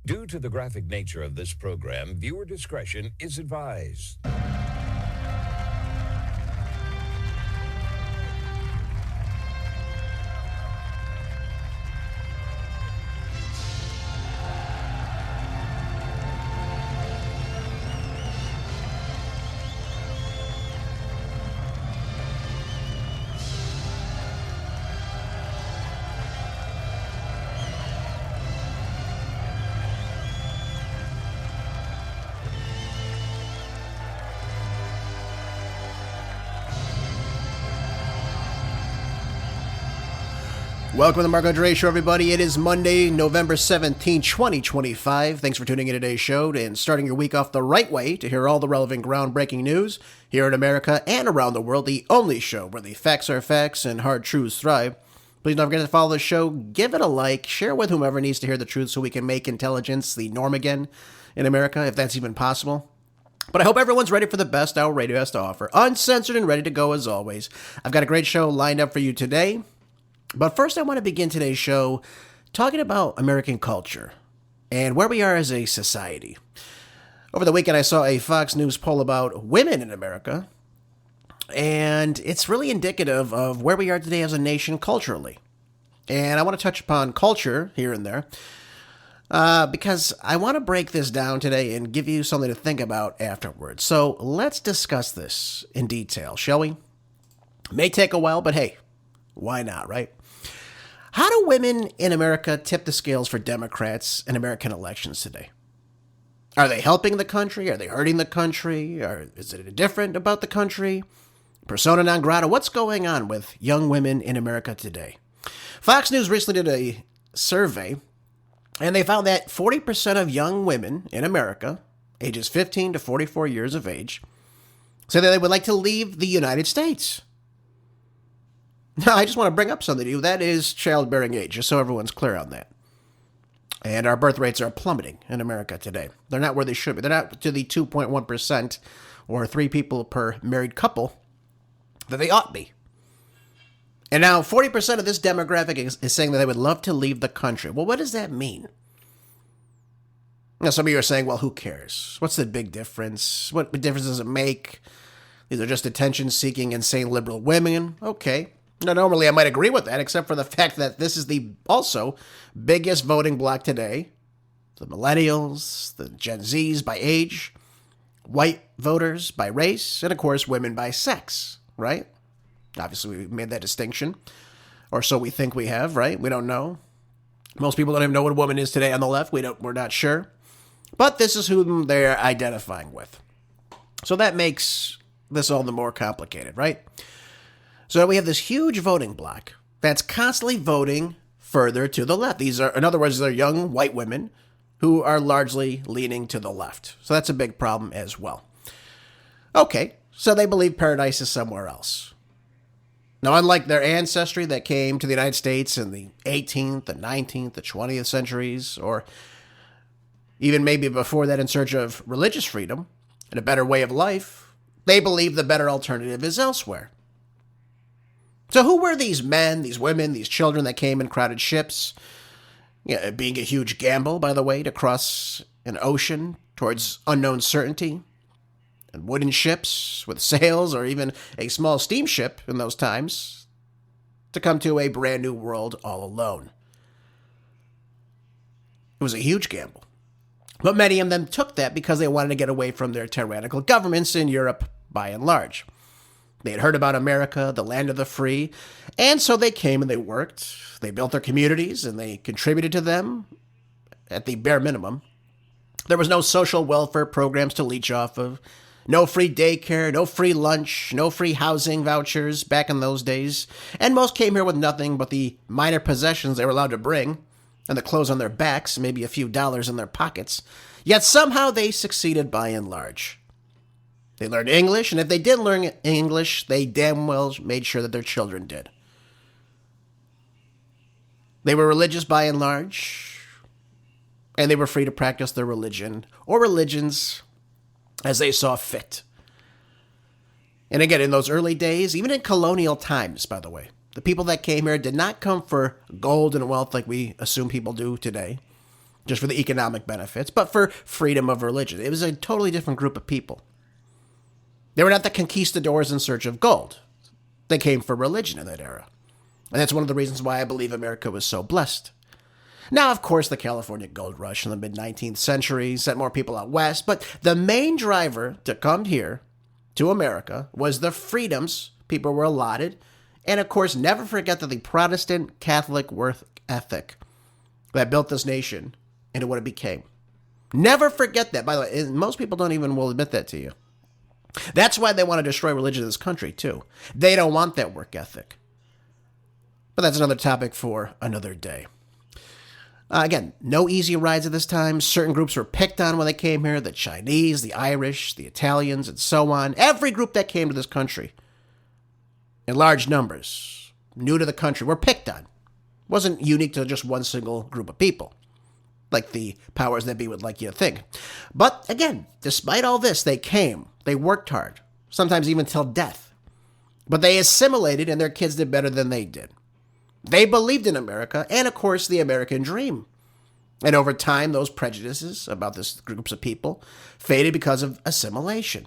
Due to the graphic nature of this program, viewer discretion is advised. Welcome to the Marco Dre Show, everybody. It is Monday, November 17, 2025. Thanks for tuning in to today's show and starting your week off the right way to hear all the relevant groundbreaking news here in America and around the world, the only show where the facts are facts and hard truths thrive. Please don't forget to follow the show, give it a like, share with whomever needs to hear the truth so we can make intelligence the norm again in America, if that's even possible. But I hope everyone's ready for the best our radio has to offer, uncensored and ready to go as always. I've got a great show lined up for you today. But first, I want to begin today's show talking about American culture and where we are as a society. Over the weekend, I saw a Fox News poll about women in America, and it's really indicative of where we are today as a nation culturally. And I want to touch upon culture here and there because I want to break this down today and give you something to think about afterwards. So let's discuss this in detail, shall we? It may take a while, but hey, why not, right? How do women in America tip the scales for Democrats in American elections today? Are they helping the country? Are they hurting the country? Or is it indifferent about the country? Persona non grata? What's going on with young women in America today? Fox News recently did a survey, and they found that 40% of young women in America, ages 15 to 44 years of age, say that they would like to leave the United States. Now, I just want to bring up something to you. That is childbearing age, just so everyone's clear on that. And our birth rates are plummeting in America today. They're not where they should be. They're not to the 2.1% or 3 people per married couple that they ought to be. And now 40% of this demographic is saying that they would love to leave the country. Well, what does that mean? Now, some of you are saying, well, who cares? What's the big difference? What difference does it make? These are just attention-seeking, insane liberal women. Okay. Now, normally I might agree with that, except for the fact that this is the also biggest voting bloc today. The millennials, the Gen Zs by age, white voters by race, and of course women by sex, right? Obviously we made that distinction, or so we think we have, right? We don't know. Most people don't even know what a woman is today on the left. We're not sure. But this is who they're identifying with. So that makes this all the more complicated, right? So we have this huge voting bloc that's constantly voting further to the left. These are, in other words, they're young white women who are largely leaning to the left. So that's a big problem as well. Okay, so they believe paradise is somewhere else. Now, unlike their ancestry that came to the United States in the 18th, the 19th, the 20th centuries, or even maybe before that in search of religious freedom and a better way of life, they believe the better alternative is elsewhere. So who were these men, these women, these children that came in crowded ships? Yeah, being a huge gamble, by the way, to cross an ocean towards unknown certainty. And wooden ships with sails or even a small steamship in those times to come to a brand new world all alone. It was a huge gamble. But many of them took that because they wanted to get away from their tyrannical governments in Europe by and large. They had heard about America, the land of the free, and so they came and they worked. They built their communities and they contributed to them at the bare minimum. There was no social welfare programs to leech off of, no free daycare, no free lunch, no free housing vouchers back in those days, and most came here with nothing but the minor possessions they were allowed to bring, and the clothes on their backs, maybe a few dollars in their pockets. Yet somehow they succeeded by and large. They learned English, and if they didn't learn English, they damn well made sure that their children did. They were religious by and large, and they were free to practice their religion, or religions, as they saw fit. And again, in those early days, even in colonial times, by the way, the people that came here did not come for gold and wealth like we assume people do today. just for the economic benefits, but for freedom of religion. It was a totally different group of people. They were not the conquistadors in search of gold. They came for religion in that era. And that's one of the reasons why I believe America was so blessed. Now, of course, the California gold rush in the mid-19th century sent more people out west, but the main driver to come here, to America, was the freedoms people were allotted, and of course, never forget that the Protestant Catholic work ethic that built this nation into what it became. Never forget that. By the way, and most people don't even will admit that to you. That's why they want to destroy religion in this country, too. They don't want that work ethic. But that's another topic for another day. Again, no easy rides at this time. Certain groups were picked on when they came here. The Chinese, the Irish, the Italians, and so on. Every group that came to this country, in large numbers, new to the country, were picked on. It wasn't unique to just one single group of people, like the powers that be would like you to think. But again, despite all this, they came. They worked hard, sometimes even till death. But they assimilated, and their kids did better than they did. They believed in America and, of course, the American dream. And over time, those prejudices about this groups of people faded because of assimilation.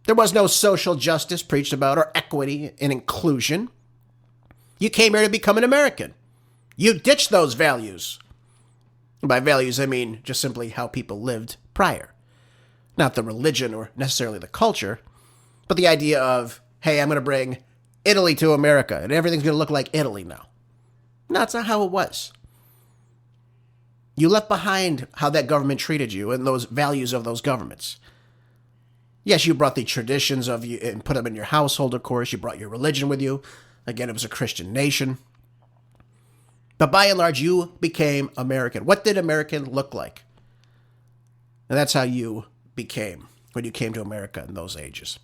There was no social justice preached about or equity and inclusion. You came here to become an American. You ditched those values. And by values, I mean just simply how people lived prior. Not the religion or necessarily the culture, but the idea of, hey, I'm going to bring Italy to America, and everything's going to look like Italy now. No, that's not how it was. You left behind how that government treated you and those values of those governments. Yes, you brought the traditions of you and put them in your household, of course. You brought your religion with you. Again, it was a Christian nation. But by and large, you became American. What did American look like? And that's how you became when you came to America in those ages.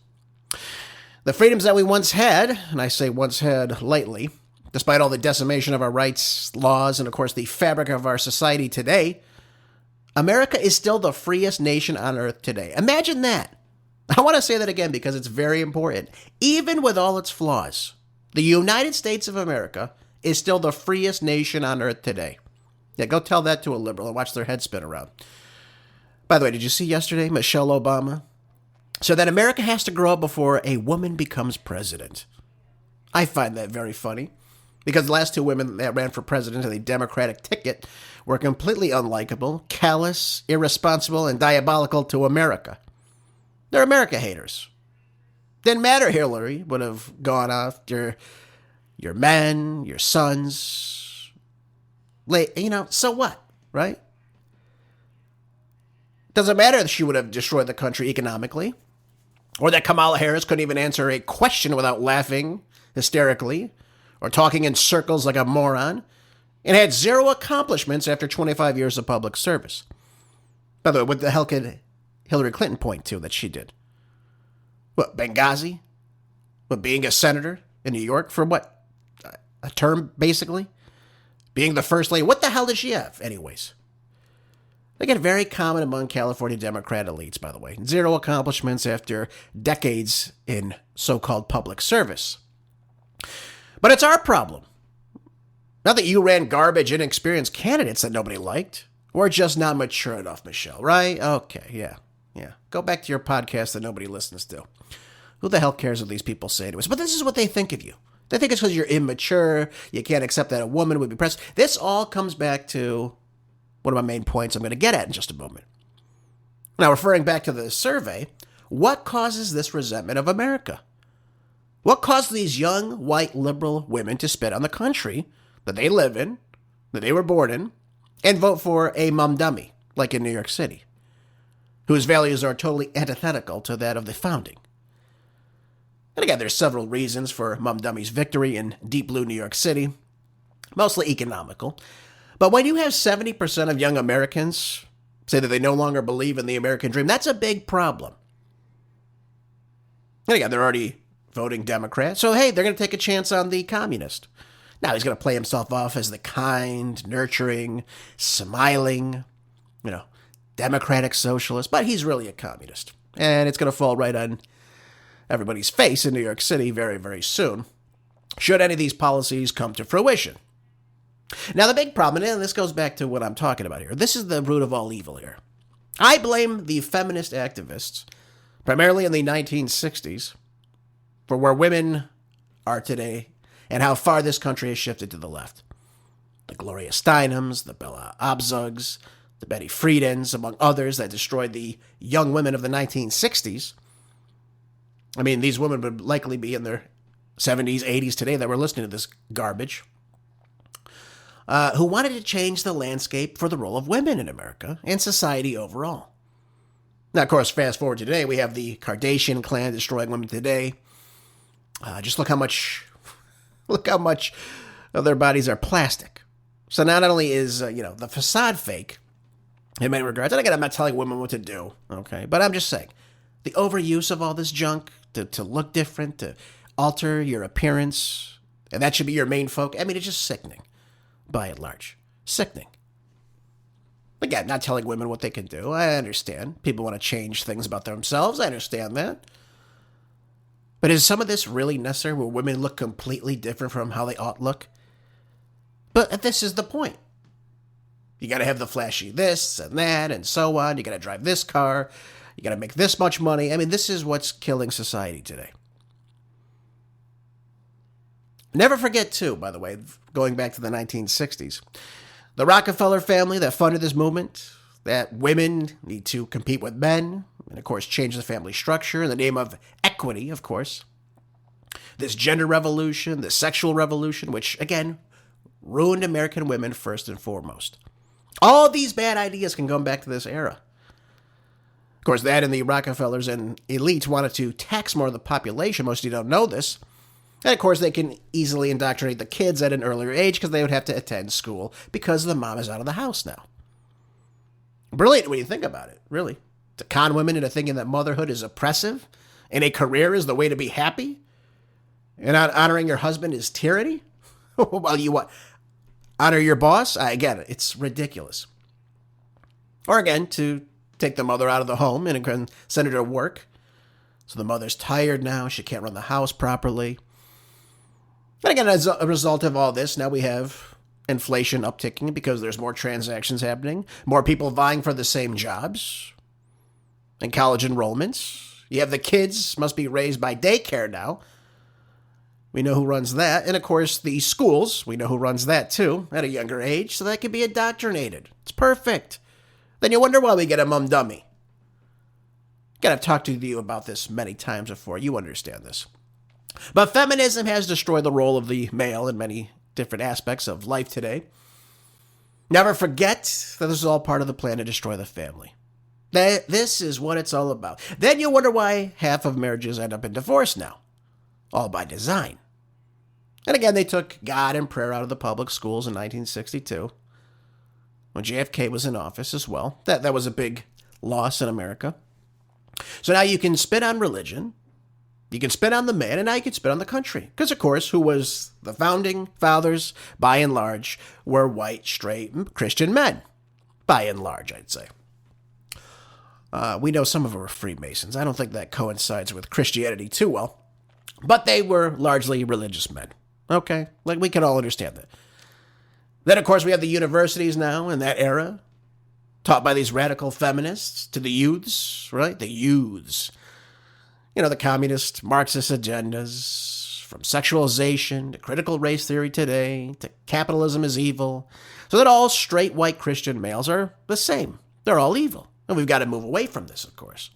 The freedoms that we once had, and I say once had lightly, despite all the decimation of our rights, laws, and of course the fabric of our society today, America is still the freest nation on earth today. Imagine that. I want to say that again because it's very important. Even with all its flaws, the United States of America is still the freest nation on earth today. Yeah, go tell that to a liberal and watch their head spin around. By the way, did you see yesterday Michelle Obama? So that America has to grow up before a woman becomes president. I find that very funny, because the last two women that ran for president on the Democratic ticket were completely unlikable, callous, irresponsible, and diabolical to America. They're America haters. Didn't matter Hillary would have gone after your men, your sons. So what, right? Doesn't matter if she would have destroyed the country economically, or that Kamala Harris couldn't even answer a question without laughing hysterically, or talking in circles like a moron, and had zero accomplishments after 25 years of public service. By the way, what the hell could Hillary Clinton point to that she did? What, Benghazi? What, being a senator in New York for what? A term, basically? Being the first lady? What the hell did she have, anyways? They get very common among California Democrat elites, by the way. Zero accomplishments after decades in so-called public service. But it's our problem. Not that you ran garbage, inexperienced candidates that nobody liked. We're just not mature enough, Michelle, right? Okay, yeah. Go back to your podcast that nobody listens to. Who the hell cares what these people say to us? But this is what they think of you. They think it's because you're immature, you can't accept that a woman would be president. This all comes back to one of my main points I'm going to get at in just a moment. Now, referring back to the survey, what causes this resentment of America? What caused these young, white, liberal women to spit on the country that they live in, that they were born in, and vote for a Mamdani, like in New York City, whose values are totally antithetical to that of the founding? And again, there's several reasons for Mamdani's victory in deep blue New York City, mostly economical. But when you have 70% of young Americans say that they no longer believe in the American dream, that's a big problem. And again, they're already voting Democrat, so hey, they're going to take a chance on the communist. Now he's going to play himself off as the kind, nurturing, smiling, democratic socialist, but he's really a communist. And it's going to fall right on everybody's face in New York City very, very soon, should any of these policies come to fruition. Now, the big problem, and this goes back to what I'm talking about here, this is the root of all evil here. I blame the feminist activists, primarily in the 1960s, for where women are today and how far this country has shifted to the left. The Gloria Steinems, the Bella Abzugs, the Betty Friedens, among others that destroyed the young women of the 1960s. I mean, these women would likely be in their 70s, 80s today that were listening to this garbage. Who wanted to change the landscape for the role of women in America and society overall. Now, of course, fast forward to today, we have the Kardashian clan destroying women today. Just look how much of their bodies are plastic. So not only is, the facade fake in many regards, and again, I'm not telling women what to do, okay? But I'm just saying, the overuse of all this junk to look different, to alter your appearance, and that should be your main focus. I mean, it's just sickening, by and large. Sickening. Again, not telling women what they can do. I understand. People want to change things about themselves. I understand that. But is some of this really necessary where women look completely different from how they ought to look? But this is the point. You got to have the flashy this and that and so on. You got to drive this car. You got to make this much money. I mean, this is what's killing society today. Never forget, too, by the way, going back to the 1960s, the Rockefeller family that funded this movement, that women need to compete with men, and of course change the family structure in the name of equity, of course. This gender revolution, this sexual revolution, which, again, ruined American women first and foremost. All these bad ideas can come back to this era. Of course, that and the Rockefellers and elites wanted to tax more of the population. Most of you don't know this. And of course, they can easily indoctrinate the kids at an earlier age because they would have to attend school because the mom is out of the house now. Brilliant when you think about it, really. To con women into thinking that motherhood is oppressive and a career is the way to be happy and not honoring your husband is tyranny. Well, you what? Honor your boss? I get it. It's ridiculous. Or again, to take the mother out of the home and send her to work. So the mother's tired now. She can't run the house properly. And again, as a result of all this, now we have inflation upticking because there's more transactions happening, more people vying for the same jobs, and college enrollments. You have the kids must be raised by daycare now. We know who runs that. And of course, the schools, we know who runs that too, at a younger age, so that can be indoctrinated. It's perfect. Then you wonder why we get a mum dummy. Again, I've talked to you about this many times before. You understand this. But feminism has destroyed the role of the male in many different aspects of life today. Never forget that this is all part of the plan to destroy the family. This is what it's all about. Then you wonder why half of marriages end up in divorce now. All by design. And again, they took God and prayer out of the public schools in 1962, when JFK was in office as well. That was a big loss in America. So now you can spit on religion, you can spit on the man, and now you can spit on the country. Because, of course, who was the founding fathers, by and large, were white, straight, Christian men. By and large, I'd say. We know some of them were Freemasons. I don't think that coincides with Christianity too well. But they were largely religious men. Okay? Like, we can all understand that. Then, of course, we have the universities now in that era, taught by these radical feminists to the youths, right? The youths. You know, the communist, Marxist agendas, from sexualization to critical race theory today, to capitalism is evil. So that all straight white Christian males are the same. They're all evil. And we've got to move away from this, of course.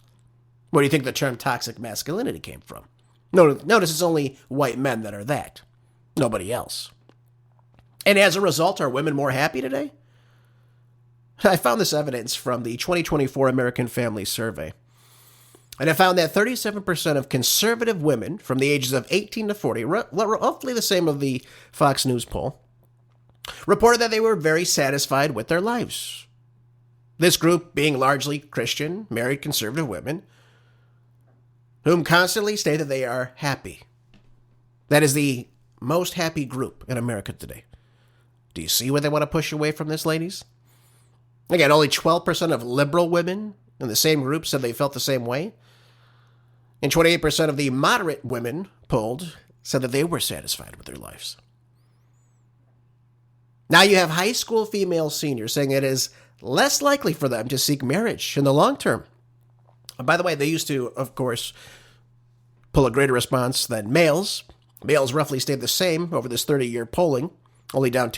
Where do you think the term toxic masculinity came from? Notice it's only white men that are that. Nobody else. And as a result, are women more happy today? I found this evidence from the 2024 American Family Survey. And I found that 37% of conservative women from the ages of 18 to 40, roughly the same of the Fox News poll, reported that they were very satisfied with their lives. This group being largely Christian, married conservative women, whom constantly state that they are happy. That is the most happy group in America today. Do you see what they want to push away from this, ladies? Again, only 12% of liberal women in the same group said they felt the same way. And 28% of the moderate women polled said that they were satisfied with their lives. Now you have high school female seniors saying it is less likely for them to seek marriage in the long term. And by the way, they used to, of course, pull a greater response than males. Males roughly stayed the same over this 30-year polling, only down 2%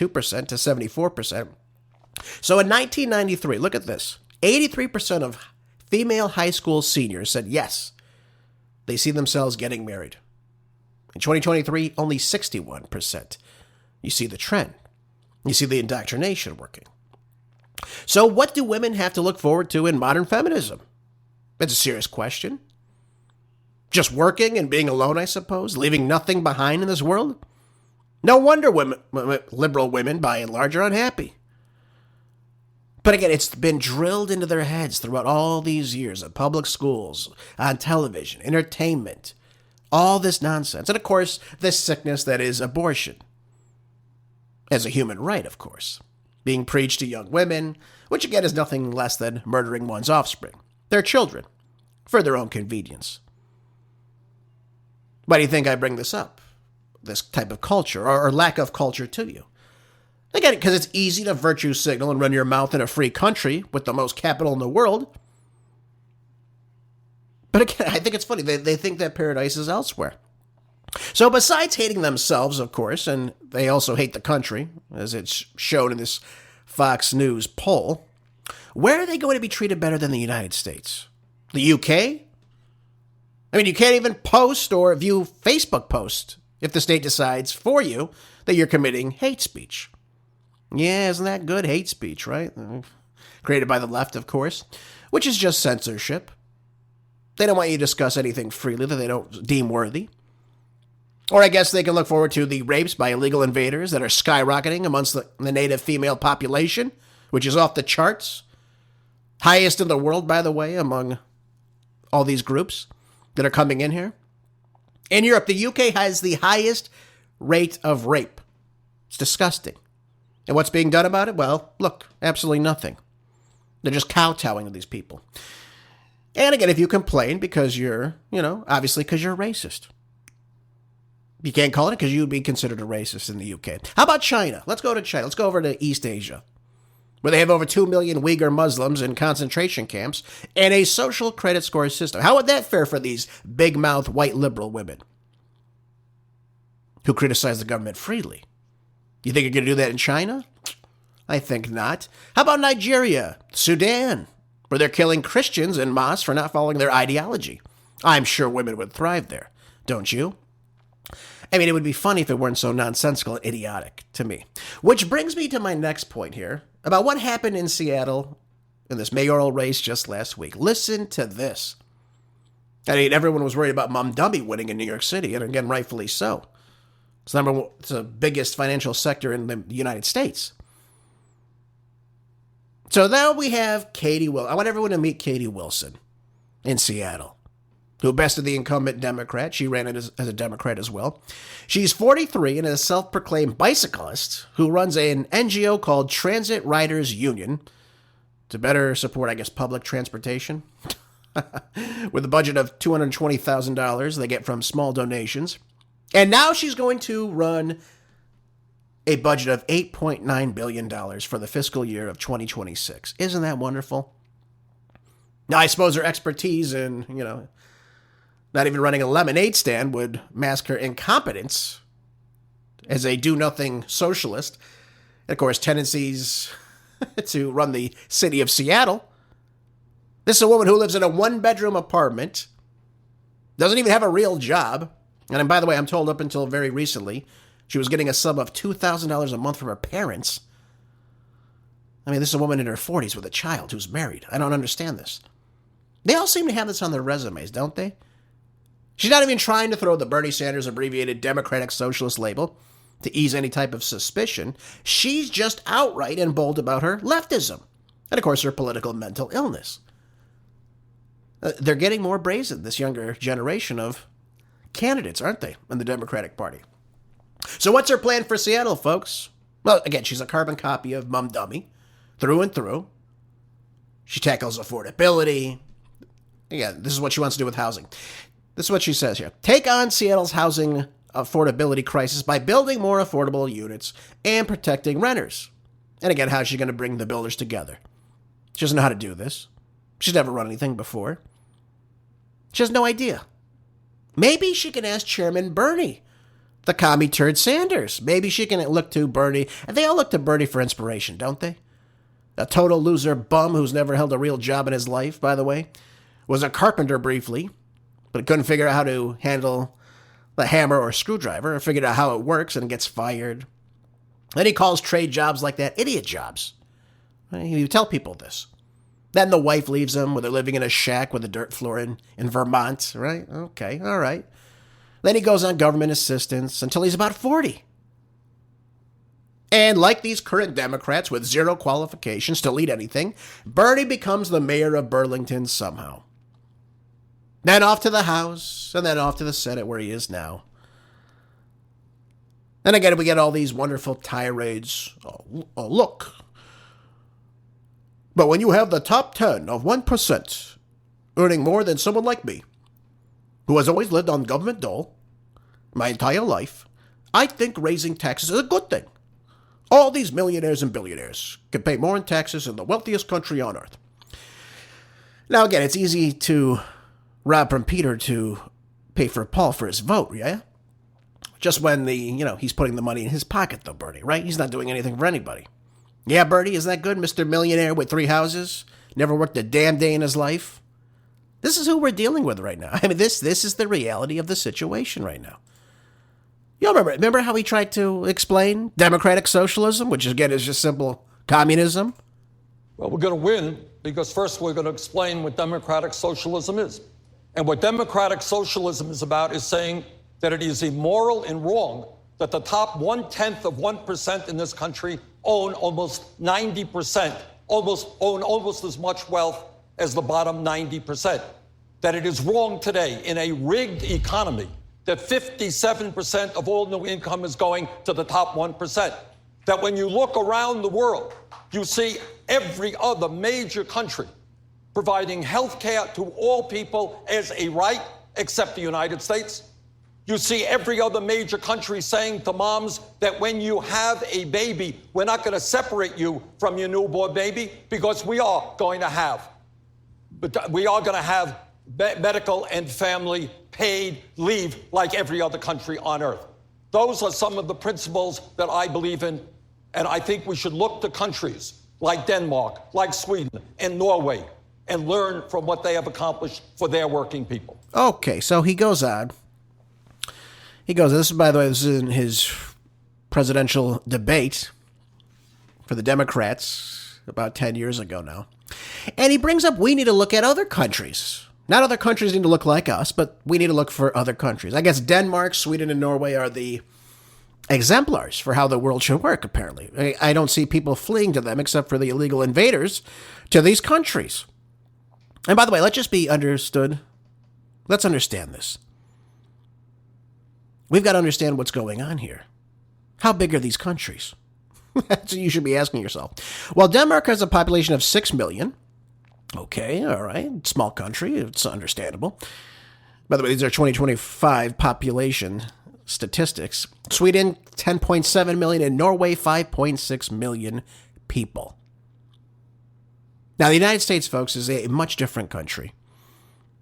to 74%. So in 1993, look at this, 83% of female high school seniors said yes, they see themselves getting married. In 2023, only 61%. You see the trend. You see the indoctrination working. So what do women have to look forward to in modern feminism? It's a serious question. Just working and being alone, I suppose, leaving nothing behind in this world? No wonder liberal women, by and large, are unhappy. But again, it's been drilled into their heads throughout all these years of public schools, on television, entertainment, all this nonsense. And of course, this sickness that is abortion. As a human right, of course. Being preached to young women, which again is nothing less than murdering one's offspring, their children, for their own convenience. Why do you think I bring this up? This type of culture, or lack of culture to you? Again, because it's easy to virtue signal and run your mouth in a free country with the most capital in the world. But again, I think it's funny. They think that paradise is elsewhere. So besides hating themselves, of course, and they also hate the country, as it's shown in this Fox News poll, where are they going to be treated better than the United States? The UK? I mean, you can't even post or view Facebook posts if the state decides for you that you're committing hate speech. Yeah, isn't that good? Hate speech, right? Created by the left, of course, which is just censorship. They don't want you to discuss anything freely that they don't deem worthy. Or I guess they can look forward to the rapes by illegal invaders that are skyrocketing amongst the native female population, which is off the charts. Highest in the world, by the way, among all these groups that are coming in here. In Europe, the UK has the highest rate of rape. It's disgusting. And what's being done about it? Well, look, absolutely nothing. They're just kowtowing to these people. And again, if you complain because you're, obviously because you're racist. You can't call it because you would be considered a racist in the UK. How about China? Let's go to China. Let's go over to East Asia, where they have over 2 million Uyghur Muslims in concentration camps and a social credit score system. How would that fare for these big-mouthed white liberal women who criticize the government freely? You think you're going to do that in China? I think not. How about Nigeria, Sudan, where they're killing Christians en masse for not following their ideology? I'm sure women would thrive there, don't you? I mean, it would be funny if it weren't so nonsensical and idiotic to me. Which brings me to my next point here about what happened in Seattle in this mayoral race just last week. Listen to this. I mean, everyone was worried about Mamdani winning in New York City, and again, rightfully so. It's the biggest financial sector in the United States. So now we have Katie Wilson. I want everyone to meet Katie Wilson in Seattle, who bested the incumbent Democrat. She ran it as a Democrat as well. She's 43 and is a self-proclaimed bicyclist who runs an NGO called Transit Riders Union to better support, I guess, public transportation. With a budget of $220,000 they get from small donations. And now she's going to run a budget of $8.9 billion for the fiscal year of 2026. Isn't that wonderful? Now, I suppose her expertise in, not even running a lemonade stand would mask her incompetence as a do-nothing socialist. And of course, tendencies to run the city of Seattle. This is a woman who lives in a one-bedroom apartment, doesn't even have a real job. And by the way, I'm told up until very recently, she was getting a sum of $2,000 a month from her parents. I mean, this is a woman in her 40s with a child who's married. I don't understand this. They all seem to have this on their resumes, don't they? She's not even trying to throw the Bernie Sanders abbreviated Democratic Socialist label to ease any type of suspicion. She's just outright and bold about her leftism. And of course, her political mental illness. They're getting more brazen, this younger generation of candidates, aren't they, in the Democratic Party? So what's her plan for Seattle, folks? Well, again, she's a carbon copy of Mamdani, through and through. She tackles affordability. Again, this is what she wants to do with housing. This is what she says here. Take on Seattle's housing affordability crisis by building more affordable units and protecting renters. And again, how's she going to bring the builders together? She doesn't know how to do this. She's never run anything before. She has no idea. Maybe she can ask Chairman Bernie, the commie turd Sanders. Maybe she can look to Bernie. And they all look to Bernie for inspiration, don't they? A total loser bum who's never held a real job in his life, by the way. Was a carpenter briefly, but couldn't figure out how to handle the hammer or screwdriver, or figured out how it works and gets fired. Then he calls trade jobs like that idiot jobs. You tell people this. Then the wife leaves him when they're living in a shack with a dirt floor in Vermont, right? Okay, all right. Then he goes on government assistance until he's about 40. And like these current Democrats with zero qualifications to lead anything, Bernie becomes the mayor of Burlington somehow. Then off to the House, and then off to the Senate where he is now. And again, we get all these wonderful tirades. Oh, look. But when you have the top 10 of 1% earning more than someone like me, who has always lived on government dole my entire life, I think raising taxes is a good thing. All these millionaires and billionaires can pay more in taxes than the wealthiest country on earth. Now, again, it's easy to rob from Peter to pay for Paul for his vote, yeah? Just when he's putting the money in his pocket, though, Bernie, right? He's not doing anything for anybody. Yeah, Bernie, isn't that good, Mr. Millionaire with 3 houses? Never worked a damn day in his life? This is who we're dealing with right now. I mean, this is the reality of the situation right now. You remember how he tried to explain democratic socialism, which again is just simple communism? Well, we're going to win because first we're going to explain what democratic socialism is. And what democratic socialism is about is saying that it is immoral and wrong that the top 1/10 of 1% in this country own almost 90%, own almost as much wealth as the bottom 90%. That it is wrong today in a rigged economy that 57% of all new income is going to the top 1%. That when you look around the world, you see every other major country providing health care to all people as a right, except the United States. You see every other major country saying to moms that when you have a baby, we're not going to separate you from your newborn baby because we are going to have medical and family paid leave like every other country on earth. Those are some of the principles that I believe in, and I think we should look to countries like Denmark, like Sweden, and Norway, and learn from what they have accomplished for their working people. Okay, so he goes on. This is, by the way, this is in his presidential debate for the Democrats about 10 years ago now. And he brings up we need to look at other countries. Not other countries need to look like us, but we need to look for other countries. I guess Denmark, Sweden, and Norway are the exemplars for how the world should work, apparently. I don't see people fleeing to them except for the illegal invaders to these countries. And by the way, let's just be understood. Let's understand this. We've got to understand what's going on here. How big are these countries? That's what you should be asking yourself. Well, Denmark has a population of 6 million. Okay, all right. Small country. It's understandable. By the way, these are 2025 population statistics. Sweden, 10.7 million, and Norway, 5.6 million people. Now, the United States, folks, is a much different country.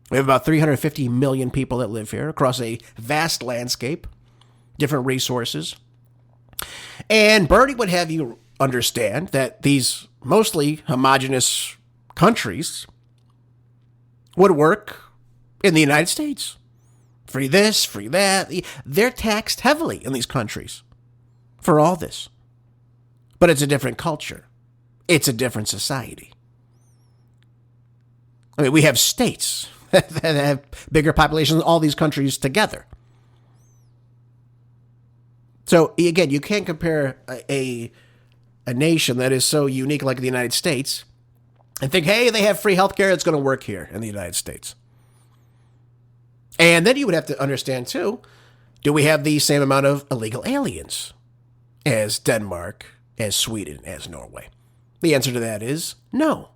We have about 350 million people that live here across a vast landscape, different resources. And Bernie would have you understand that these mostly homogenous countries would work in the United States. Free this, free that. They're taxed heavily in these countries for all this. But it's a different culture. It's a different society. I mean, we have states that have bigger populations than all these countries together. So, again, you can't compare a nation that is so unique like the United States and think, hey, they have free healthcare, it's going to work here in the United States. And then you would have to understand, too, do we have the same amount of illegal aliens as Denmark, as Sweden, as Norway? The answer to that is no.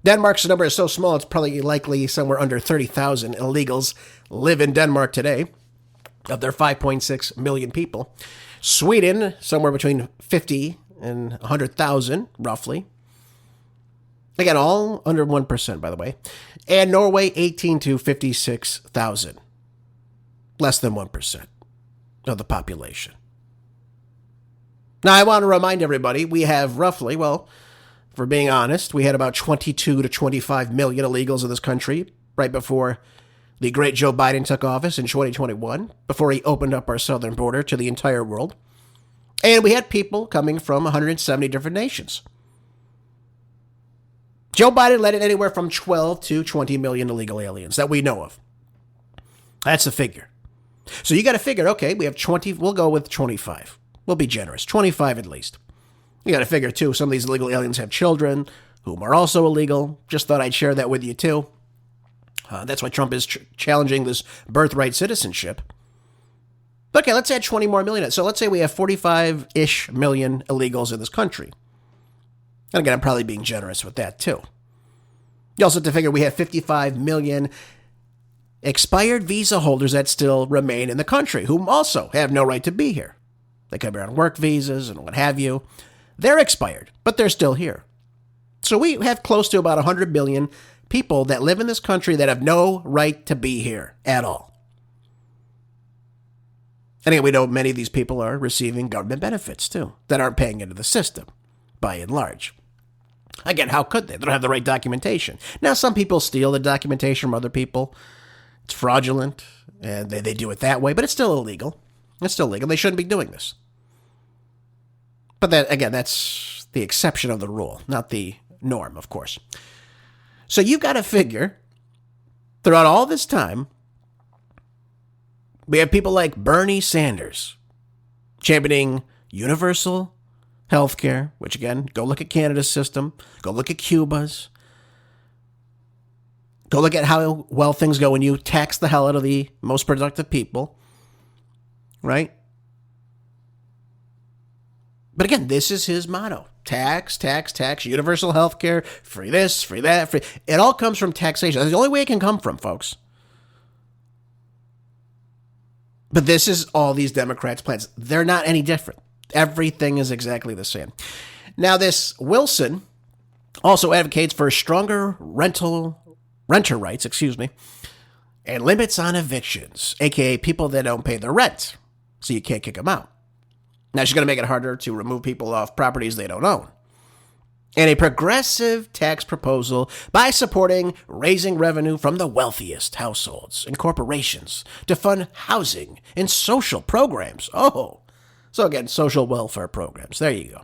Denmark's number is so small, it's probably likely somewhere under 30,000 illegals live in Denmark today. of their 5.6 million people. Sweden, somewhere between 50 and 100,000, roughly. Again, all under 1%, by the way. And Norway, 18 to 56,000. Less than 1% of the population. Now, I want to remind everybody, we have roughly, well, for being honest, we had about 22 to 25 million illegals in this country right before the great Joe Biden took office in 2021, before he opened up our southern border to the entire world. And we had people coming from 170 different nations. Joe Biden let in anywhere from 12 to 20 million illegal aliens that we know of. That's the figure. So you got to figure, okay, we have 20, we'll go with 25. We'll be generous, 25 at least. You got to figure, too, some of these illegal aliens have children whom are also illegal. Just thought I'd share that with you, too. That's why Trump is challenging this birthright citizenship. Okay, let's add 20 more million. So let's say we have 45-ish million illegals in this country. And again, I'm probably being generous with that, too. You also have to figure we have 55 million expired visa holders that still remain in the country, whom also have no right to be here. They come here on work visas and what have you. They're expired, but they're still here. So we have close to about 100 million people that live in this country that have no right to be here at all. And again, we know many of these people are receiving government benefits, too, that aren't paying into the system, by and large. Again, how could they? They don't have the right documentation. Now, some people steal the documentation from other people. It's fraudulent, and they do it that way, but it's still illegal. It's still legal. They shouldn't be doing this. But that, again, that's the exception of the rule, not the norm, of course. So you've got to figure, throughout all this time, we have people like Bernie Sanders championing universal health care, which, again, go look at Canada's system, go look at Cuba's, go look at how well things go when you tax the hell out of the most productive people, right? But again, this is his motto. Tax, tax, tax, universal health care, free this, free that, free. It all comes from taxation. That's the only way it can come from, folks. But this is all these Democrats' plans. They're not any different. Everything is exactly the same. Now, this Wilson also advocates for stronger renter rights, and limits on evictions, aka people that don't pay their rent, so you can't kick them out. Now, she's going to make it harder to remove people off properties they don't own. And a progressive tax proposal by supporting raising revenue from the wealthiest households and corporations to fund housing and social programs. Oh, so again, social welfare programs. There you go.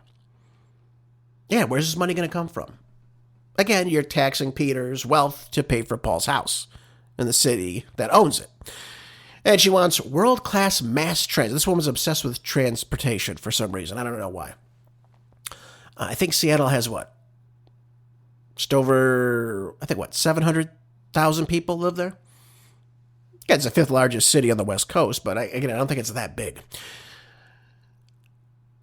Yeah, where's this money going to come from? Again, you're taxing Peter's wealth to pay for Paul's house in the city that owns it. And she wants world-class mass transit. This woman's obsessed with transportation for some reason. I don't know why. I think Seattle has what? Just over, 700,000 people live there? Yeah, it's the fifth largest city on the West Coast, but I don't think it's that big.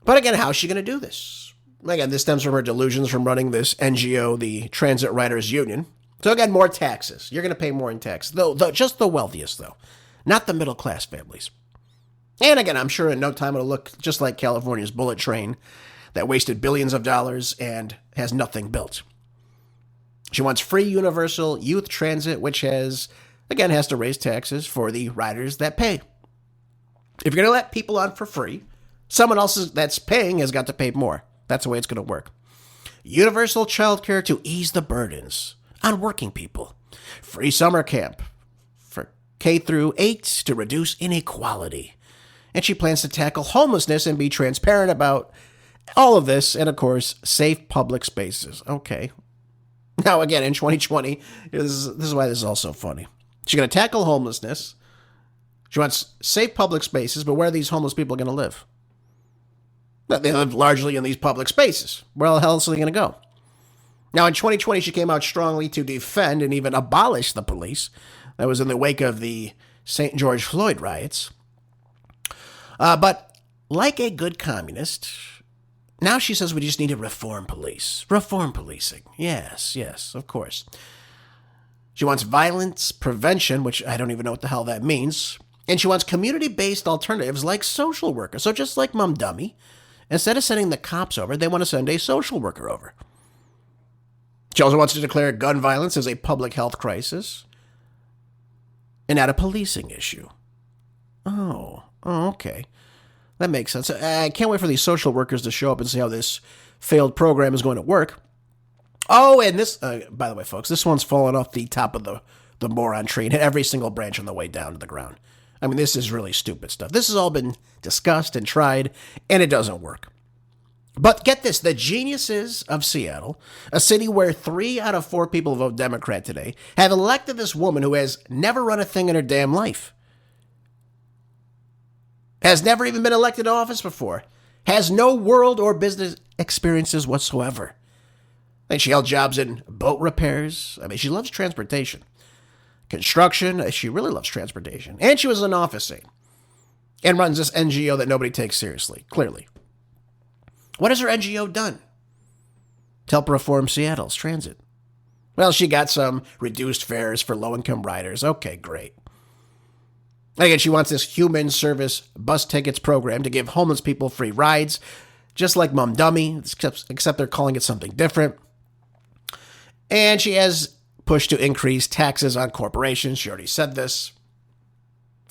But again, how is she going to do this? Again, this stems from her delusions from running this NGO, the Transit Riders Union. So again, more taxes. You're going to pay more in tax. Though just the wealthiest, though. Not the middle-class families. And again, I'm sure in no time it'll look just like California's bullet train that wasted billions of dollars and has nothing built. She wants free universal youth transit, which has to raise taxes for the riders that pay. If you're going to let people on for free, someone else that's paying has got to pay more. That's the way it's going to work. Universal childcare to ease the burdens on working people. Free summer camp for K through 8 to reduce inequality. And she plans to tackle homelessness and be transparent about all of this. And of course, safe public spaces. Okay. Now again, in 2020, this is why this is also funny. She's going to tackle homelessness. She wants safe public spaces, but where are these homeless people going to live? They live largely in these public spaces. Where the hell else are they going to go? Now, in 2020, she came out strongly to defend and even abolish the police. That was in the wake of the St. George Floyd riots. But like a good communist, now she says we just need to reform police. Reform policing. Yes, of course. She wants violence prevention, which I don't even know what the hell that means. And she wants community-based alternatives like social workers. So just like Mamdani, instead of sending the cops over, they want to send a social worker over. She also wants to declare gun violence as a public health crisis and not a policing issue. Oh, okay. That makes sense. I can't wait for these social workers to show up and see how this failed program is going to work. Oh, and this, by the way, folks, this one's fallen off the top of the moron tree and hit every single branch on the way down to the ground. I mean, this is really stupid stuff. This has all been discussed and tried, and it doesn't work. But get this, the geniuses of Seattle, a city where 3 out of 4 people vote Democrat today, have elected this woman who has never run a thing in her damn life. Has never even been elected to office before. Has no world or business experiences whatsoever. And she held jobs in boat repairs. I mean, she loves transportation. Construction, she really loves transportation. And she was an office aide. And runs this NGO that nobody takes seriously, clearly. What has her NGO done to help reform Seattle's transit? Well, she got some reduced fares for low-income riders. Okay, great. Again, she wants this human service bus tickets program to give homeless people free rides, just like Mamdani, except they're calling it something different. And she has pushed to increase taxes on corporations. She already said this.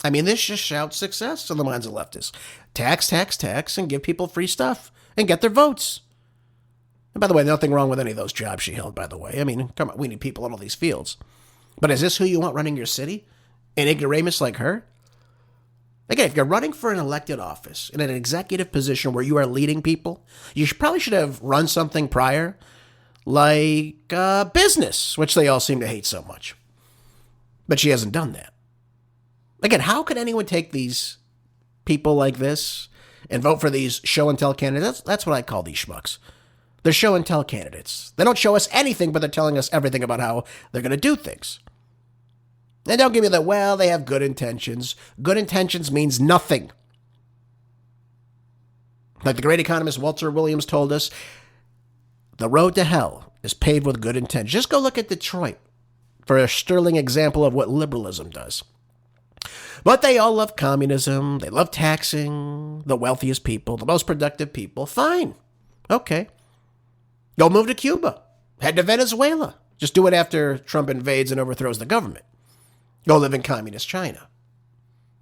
I mean, this just shouts success in the minds of leftists. Tax, tax, tax, and give people free stuff and get their votes. And by the way, nothing wrong with any of those jobs she held, by the way. I mean, come on, we need people in all these fields. But is this who you want running your city? An ignoramus like her? Again, if you're running for an elected office in an executive position where you are leading people, you probably should have run something prior, like business, which they all seem to hate so much. But she hasn't done that. Again, how could anyone take these people like this and vote for these show-and-tell candidates? That's what I call these schmucks. They're show-and-tell candidates. They don't show us anything, but they're telling us everything about how they're going to do things. And don't give me that, well, they have good intentions. Good intentions means nothing. Like the great economist Walter Williams told us, the road to hell is paved with good intentions. Just go look at Detroit for a sterling example of what liberalism does. But they all love communism. They love taxing the wealthiest people, the most productive people. Fine. Okay. Go move to Cuba. Head to Venezuela. Just do it after Trump invades and overthrows the government. Go live in communist China.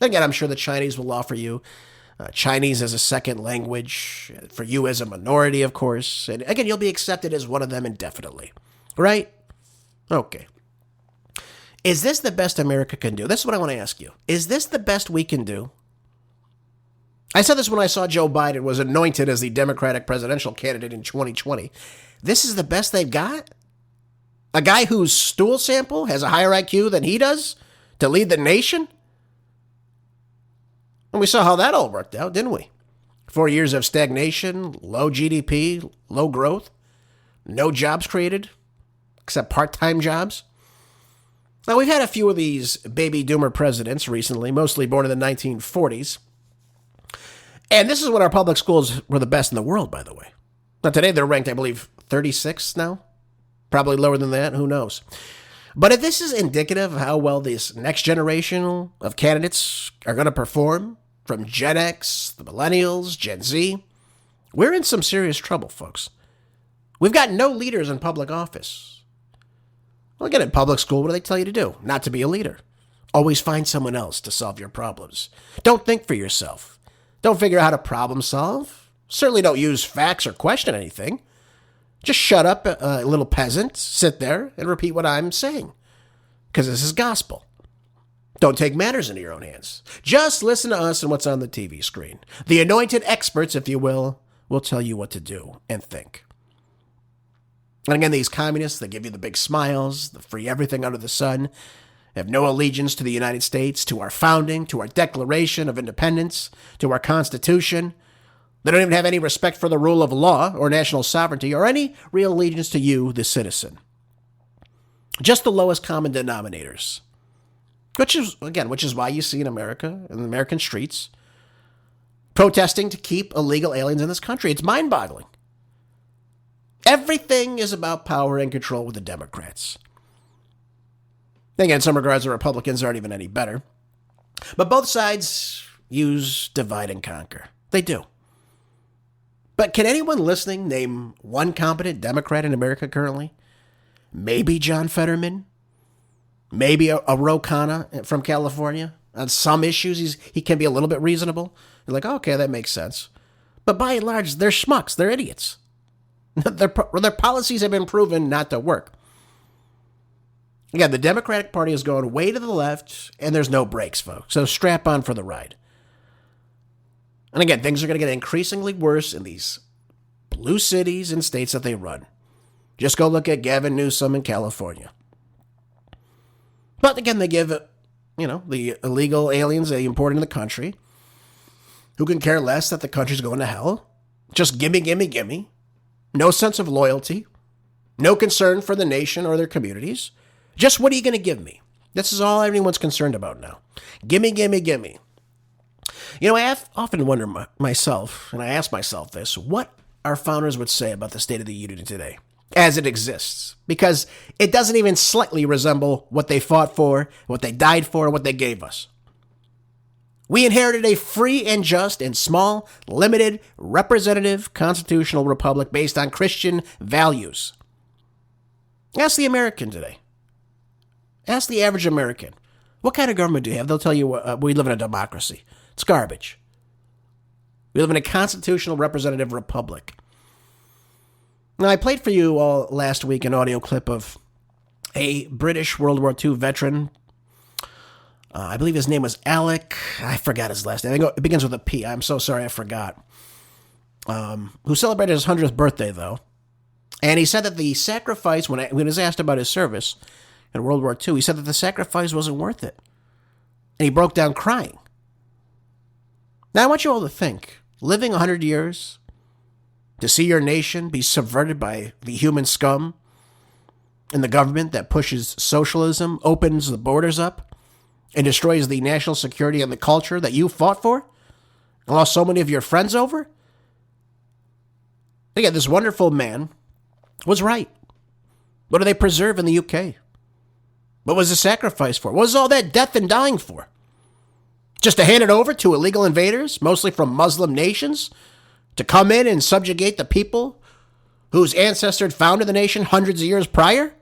Again, I'm sure the Chinese will offer you Chinese as a second language, for you as a minority, of course. And again, you'll be accepted as one of them indefinitely. Right? Okay. Is this the best America can do? This is what I want to ask you. Is this the best we can do? I said this when I saw Joe Biden was anointed as the Democratic presidential candidate in 2020. This is the best they've got? A guy whose stool sample has a higher IQ than he does to lead the nation? And we saw how that all worked out, didn't we? 4 years of stagnation, low GDP, low growth, no jobs created, except part-time jobs. Now, we've had a few of these baby doomer presidents recently, mostly born in the 1940s. And this is when our public schools were the best in the world, by the way. Now, today they're ranked, I believe, 36th now. Probably lower than that, who knows. But if this is indicative of how well this next generation of candidates are going to perform, from Gen X, the millennials, Gen Z, we're in some serious trouble, folks. We've got no leaders in public office. Well, again, in public school, what do they tell you to do? Not to be a leader. Always find someone else to solve your problems. Don't think for yourself. Don't figure out how to problem solve. Certainly don't use facts or question anything. Just shut up, little peasant, sit there and repeat what I'm saying. Because this is gospel. Don't take matters into your own hands. Just listen to us and what's on the TV screen. The anointed experts, if you will tell you what to do and think. And again, these communists, they give you the big smiles, the free everything under the sun, have no allegiance to the United States, to our founding, to our Declaration of Independence, to our Constitution. They don't even have any respect for the rule of law or national sovereignty or any real allegiance to you, the citizen. Just the lowest common denominators. Which is why you see in America, in the American streets, protesting to keep illegal aliens in this country. It's mind-boggling. Everything is about power and control with the Democrats. Again, in some regards, the Republicans aren't even any better. But both sides use divide and conquer. They do. But can anyone listening name one competent Democrat in America currently? Maybe John Fetterman? Maybe a Ro Khanna from California? On some issues, he can be a little bit reasonable. You're like, okay, that makes sense. But by and large, they're schmucks. They're idiots. Their policies have been proven not to work. Again, the Democratic Party is going way to the left, and there's no brakes, folks. So strap on for the ride. And again, things are going to get increasingly worse in these blue cities and states that they run. Just go look at Gavin Newsom in California. But again, they give, the illegal aliens they import into the country, who can care less that the country's going to hell. Just gimme, gimme, gimme. No sense of loyalty. No concern for the nation or their communities. Just what are you going to give me? This is all anyone's concerned about now. Gimme, gimme, gimme. I often wonder myself, and I ask myself this, what our founders would say about the State of the Union today, as it exists. Because it doesn't even slightly resemble what they fought for, what they died for, what they gave us. We inherited a free and just and small, limited, representative constitutional republic based on Christian values. Ask the American today. Ask the average American. What kind of government do you have? They'll tell you we live in a democracy. It's garbage. We live in a constitutional representative republic. Now, I played for you all last week an audio clip of a British World War II veteran. I believe his name was Alec. I forgot his last name. It begins with a P. I'm so sorry I forgot. Who celebrated his 100th birthday, though. And he said that the sacrifice, when he was asked about his service in World War II, he said that the sacrifice wasn't worth it. And he broke down crying. Now, I want you all to think, living 100 years, to see your nation be subverted by the human scum and the government that pushes socialism, opens the borders up, and destroys the national security and the culture that you fought for and lost so many of your friends over? Again, this wonderful man was right. What do they preserve in the UK? What was the sacrifice for? What was all that death and dying for? Just to hand it over to illegal invaders, mostly from Muslim nations, to come in and subjugate the people whose ancestors founded the nation hundreds of years prior?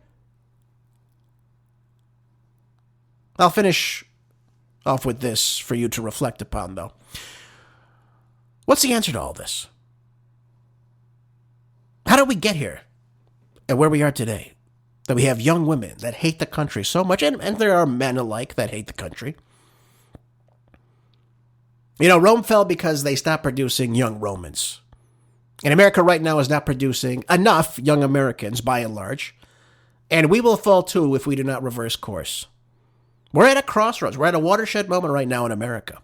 I'll finish off with this for you to reflect upon, though. What's the answer to all this? How did we get here and where we are today? That we have young women that hate the country so much, and there are men alike that hate the country. Rome fell because they stopped producing young Romans. And America right now is not producing enough young Americans, by and large. And we will fall too if we do not reverse course. We're at a crossroads. We're at a watershed moment right now in America.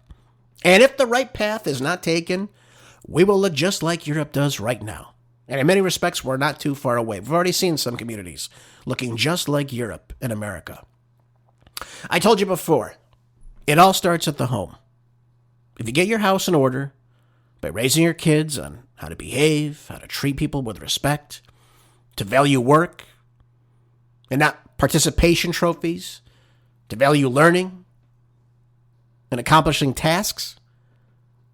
And if the right path is not taken, we will look just like Europe does right now. And in many respects, we're not too far away. We've already seen some communities looking just like Europe and America. I told you before, it all starts at the home. If you get your house in order by raising your kids on how to behave, how to treat people with respect, to value work, and not participation trophies, to value learning and accomplishing tasks,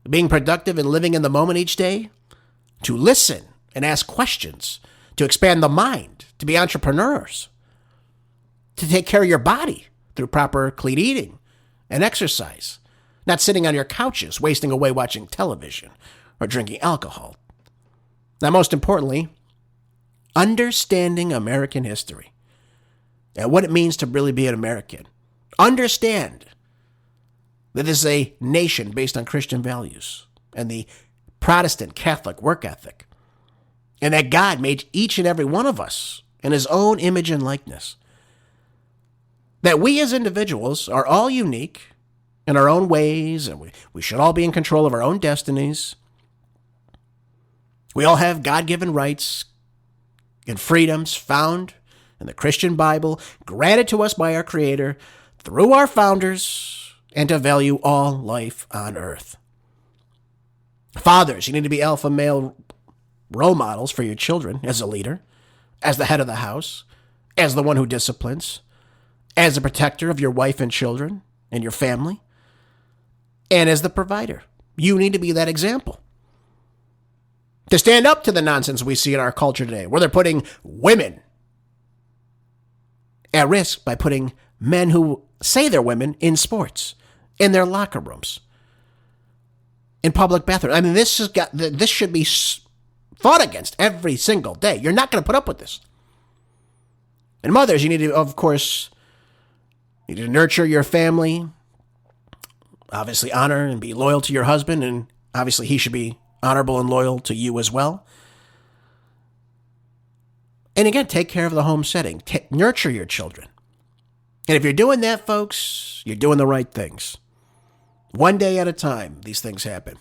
being productive and living in the moment each day, to listen and ask questions, to expand the mind, to be entrepreneurs, to take care of your body through proper clean eating and exercise, not sitting on your couches, wasting away watching television or drinking alcohol. Now, most importantly, understanding American history and what it means to really be an American. Understand that this is a nation based on Christian values and the Protestant Catholic work ethic, and that God made each and every one of us in his own image and likeness. That we as individuals are all unique in our own ways, and we should all be in control of our own destinies. We all have God-given rights and freedoms found in the Christian Bible, granted to us by our Creator through our founders, and to value all life on earth. Fathers, you need to be alpha male role models for your children as a leader, as the head of the house, as the one who disciplines, as a protector of your wife and children and your family. And as the provider, you need to be that example. To stand up to the nonsense we see in our culture today, where they're putting women at risk by putting men who say they're women in sports, in their locker rooms, in public bathrooms. I mean, this should be fought against every single day. You're not going to put up with this. And mothers, you need to, of course, nurture your family, obviously honor and be loyal to your husband, and obviously he should be honorable and loyal to you as well. And again, take care of the home setting. Nurture your children. And if you're doing that, folks, you're doing the right things. One day at a time, these things happen.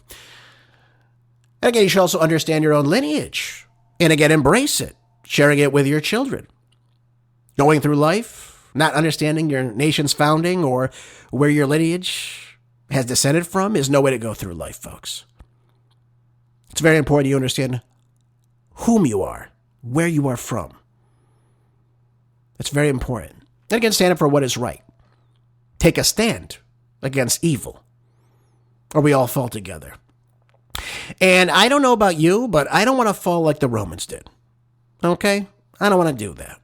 And again, you should also understand your own lineage. And again, embrace it, sharing it with your children. Going through life, not understanding your nation's founding or where your lineage has descended from is no way to go through life, folks. It's very important you understand whom you are, where you are from. It's very important. And again, stand up for what is right. Take a stand against evil, or we all fall together. And I don't know about you, but I don't want to fall like the Romans did. Okay? I don't want to do that.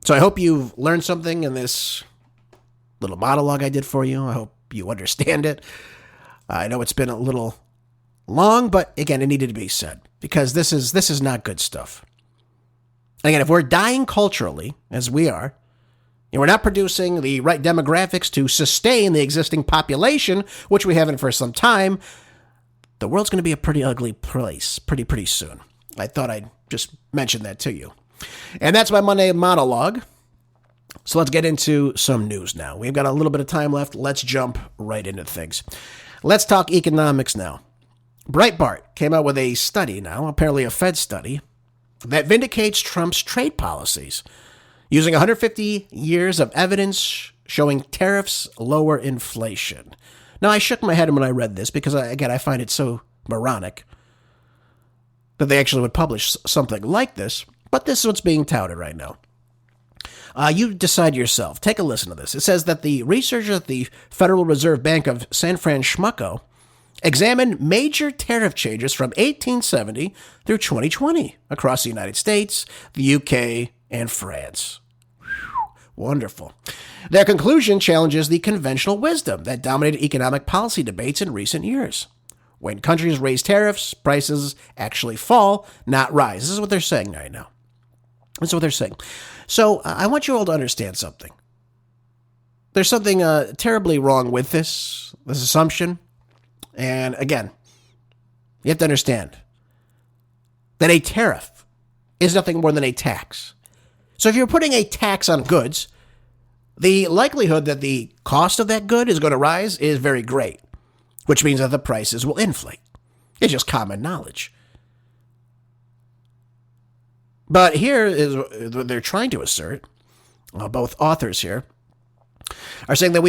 So I hope you've learned something in this little monologue I did for you. I hope you understand it. I know it's been a little long, but again, it needed to be said because this is not good stuff. And again, if we're dying culturally, as we are, and we're not producing the right demographics to sustain the existing population, which we haven't for some time, the world's going to be a pretty ugly place pretty soon. I thought I'd just mention that to you. And that's my Monday monologue. So let's get into some news now. We've got a little bit of time left. Let's jump right into things. Let's talk economics now. Breitbart came out with a study now, apparently a Fed study, that vindicates Trump's trade policies, using 150 years of evidence showing tariffs lower inflation. Now, I shook my head when I read this because, I find it so moronic that they actually would publish something like this, but this is what's being touted right now. You decide yourself. Take a listen to this. It says that the researchers at the Federal Reserve Bank of San Francisco examined major tariff changes from 1870 through 2020 across the United States, the UK, and France. Wonderful. Their conclusion challenges the conventional wisdom that dominated economic policy debates in recent years. When countries raise tariffs, prices actually fall, not rise. This is what they're saying right now. That's what they're saying. So I want you all to understand something. There's something terribly wrong with this assumption. And again, you have to understand that a tariff is nothing more than a tax. So if you're putting a tax on goods, the likelihood that the cost of that good is going to rise is very great, which means that the prices will inflate. It's just common knowledge. But here is what they're trying to assert. Both authors here are saying that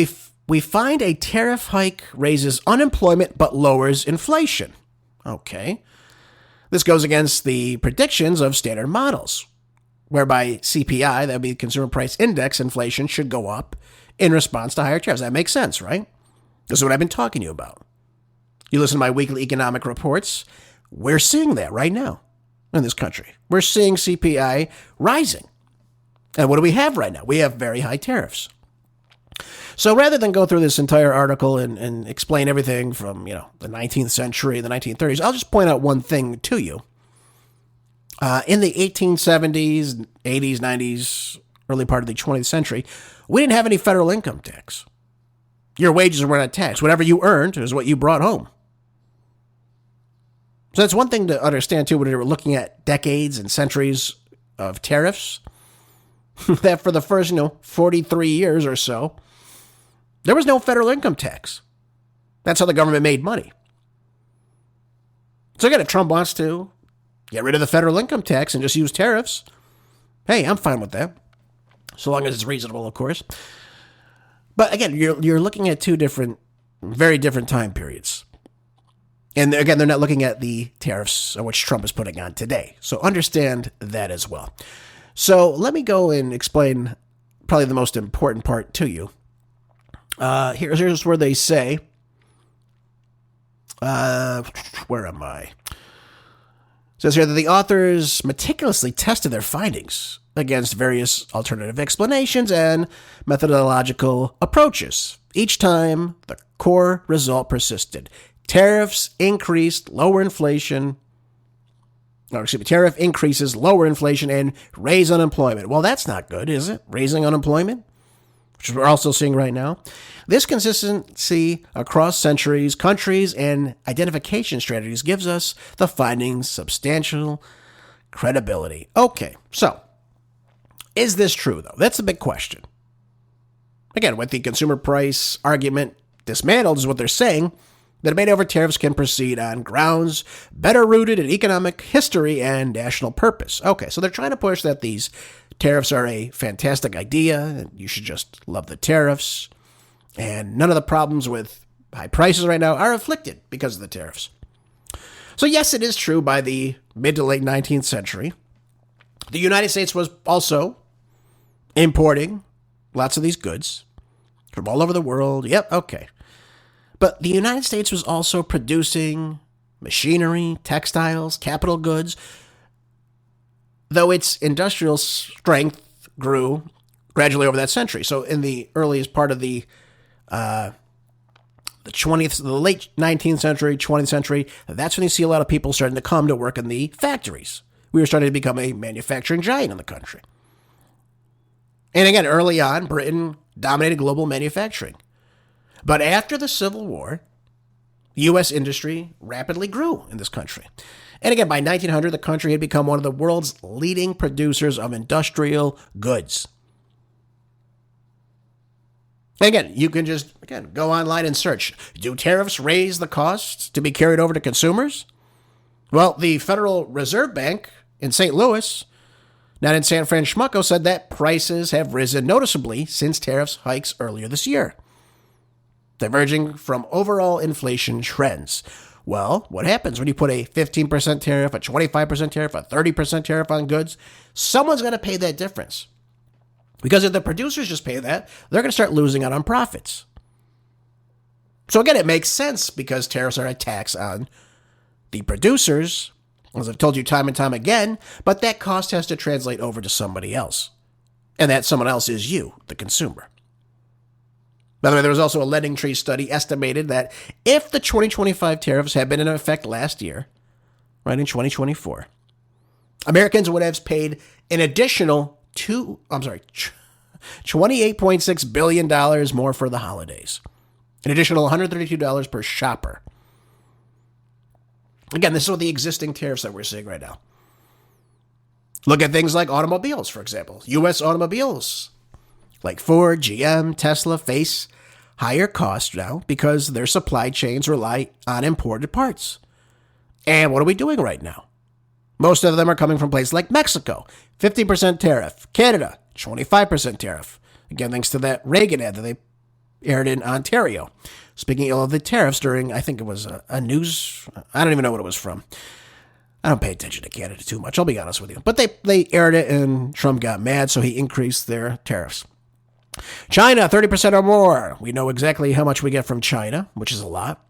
we find a tariff hike raises unemployment but lowers inflation. Okay. This goes against the predictions of standard models, whereby CPI, that would be the Consumer Price Index, inflation should go up in response to higher tariffs. That makes sense, right? This is what I've been talking to you about. You listen to my weekly economic reports. We're seeing that right now in this country. We're seeing CPI rising. And what do we have right now? We have very high tariffs. So rather than go through this entire article and explain everything from, the 19th century, the 1930s, I'll just point out one thing to you. In the 1870s, 80s, 90s, early part of the 20th century, we didn't have any federal income tax. Your wages were not taxed. Whatever you earned is what you brought home. So that's one thing to understand, too, when you're looking at decades and centuries of tariffs, that for the first, 43 years or so, there was no federal income tax. That's how the government made money. So again, if Trump wants to get rid of the federal income tax and just use tariffs, hey, I'm fine with that. So long as it's reasonable, of course. But again, you're looking at two very different time periods. And again, they're not looking at the tariffs which Trump is putting on today. So understand that as well. So let me go and explain probably the most important part to you. Here's where they say Where am I? It says here that the authors meticulously tested their findings against various alternative explanations and methodological approaches. Each time, the core result persisted. Tariff increases, lower inflation, and raise unemployment. Well, that's not good, is it? Raising unemployment, which we're also seeing right now. This consistency across centuries, countries, and identification strategies gives us the findings substantial credibility. Okay, so is this true, though? That's a big question. Again, with the consumer price argument dismantled is what they're saying, that debate over tariffs can proceed on grounds better rooted in economic history and national purpose. Okay, so they're trying to push that these tariffs are a fantastic idea, and you should just love the tariffs, and none of the problems with high prices right now are afflicted because of the tariffs. So yes, it is true by the mid to late 19th century, the United States was also importing lots of these goods from all over the world. Yep, okay. But the United States was also producing machinery, textiles, capital goods, though its industrial strength grew gradually over that century. So in the earliest part of the late 19th century, 20th century, that's when you see a lot of people starting to come to work in the factories. We were starting to become a manufacturing giant in the country. And again, early on, Britain dominated global manufacturing. But after the Civil War, U.S. industry rapidly grew in this country. And again, by 1900, the country had become one of the world's leading producers of industrial goods. And again, you can just, go online and search. Do tariffs raise the costs to be carried over to consumers? Well, the Federal Reserve Bank in St. Louis, not in San Francisco, said that prices have risen noticeably since tariffs hikes earlier this year, diverging from overall inflation trends. Well, what happens when you put a 15% tariff, a 25% tariff, a 30% tariff on goods? Someone's going to pay that difference. Because if the producers just pay that, they're going to start losing out on profits. So again, it makes sense because tariffs are a tax on the producers, as I've told you time and time again, but that cost has to translate over to somebody else. And that someone else is you, the consumer. By the way, there was also a Lending Tree study estimated that if the 2025 tariffs had been in effect last year, right in 2024, Americans would have paid an additional $28.6 billion more for the holidays. An additional $132 per shopper. Again, this is what the existing tariffs that we're seeing right now. Look at things like automobiles, for example. U.S. automobiles like Ford, GM, Tesla face higher costs now because their supply chains rely on imported parts. And what are we doing right now? Most of them are coming from places like Mexico, 50% tariff. Canada, 25% tariff. Again, thanks to that Reagan ad that they aired in Ontario. Speaking of the tariffs during, I think it was a news, I don't even know what it was from. I don't pay attention to Canada too much, I'll be honest with you. But they aired it and Trump got mad, so he increased their tariffs. China, 30% or more. We know exactly how much we get from China, which is a lot.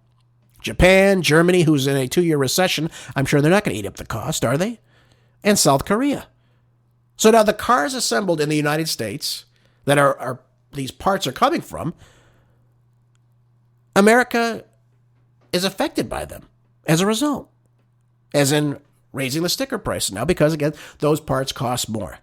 Japan, Germany, who's in a 2-year recession, I'm sure they're not going to eat up the cost, are they? And South Korea. So now the cars assembled in the United States that are these parts are coming from, America is affected by them as a result, as in raising the sticker price now because, again, those parts cost more.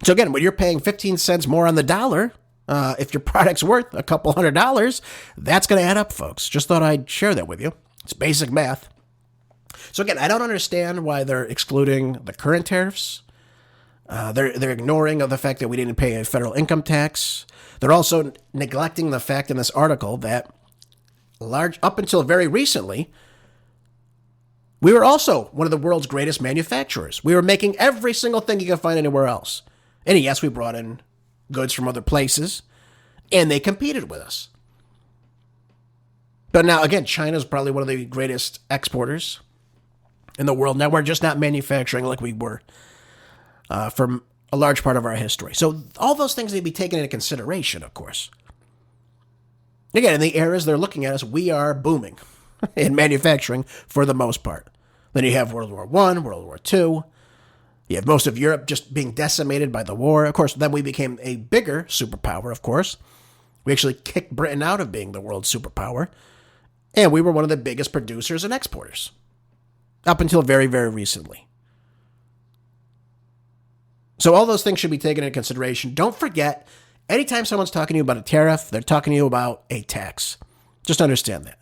So again, when you're paying 15 cents more on the dollar, if your product's worth a couple $100, that's going to add up, folks. Just thought I'd share that with you. It's basic math. So again, I don't understand why they're excluding the current tariffs. They're ignoring the fact that we didn't pay a federal income tax. They're also neglecting the fact in this article that up until very recently, we were also one of the world's greatest manufacturers. We were making every single thing you can find anywhere else. And yes, we brought in goods from other places, and they competed with us. But now, again, China's probably one of the greatest exporters in the world. Now we're just not manufacturing like we were for a large part of our history. So all those things need to be taken into consideration, of course. Again, in the eras they're looking at us, we are booming in manufacturing for the most part. Then you have World War I, World War II. You have most of Europe just being decimated by the war. Of course, then we became a bigger superpower, of course. We actually kicked Britain out of being the world superpower. And we were one of the biggest producers and exporters. Up until very, very recently. So all those things should be taken into consideration. Don't forget, anytime someone's talking to you about a tariff, they're talking to you about a tax. Just understand that.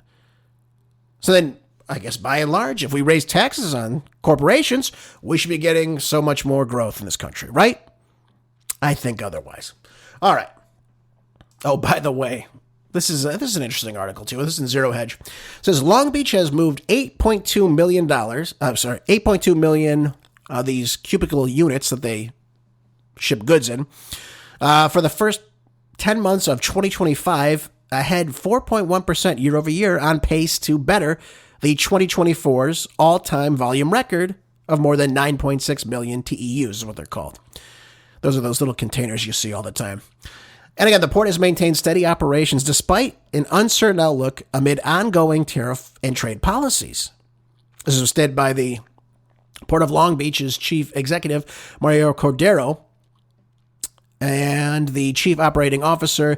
So then, I guess by and large, if we raise taxes on corporations, we should be getting so much more growth in this country, right? I think otherwise. All right. Oh, by the way, this is an interesting article too. This is in ZeroHedge. It says Long Beach has moved $8.2 million. 8.2 million these cubicle units that they ship goods in for the first 10 months of 2025, ahead 4.1% year over year, on pace to better the 2024's all-time volume record of more than 9.6 million TEUs is what they're called. Those are those little containers you see all the time. And again, the port has maintained steady operations despite an uncertain outlook amid ongoing tariff and trade policies. This was stated by the Port of Long Beach's chief executive, Mario Cordero, and the chief operating officer,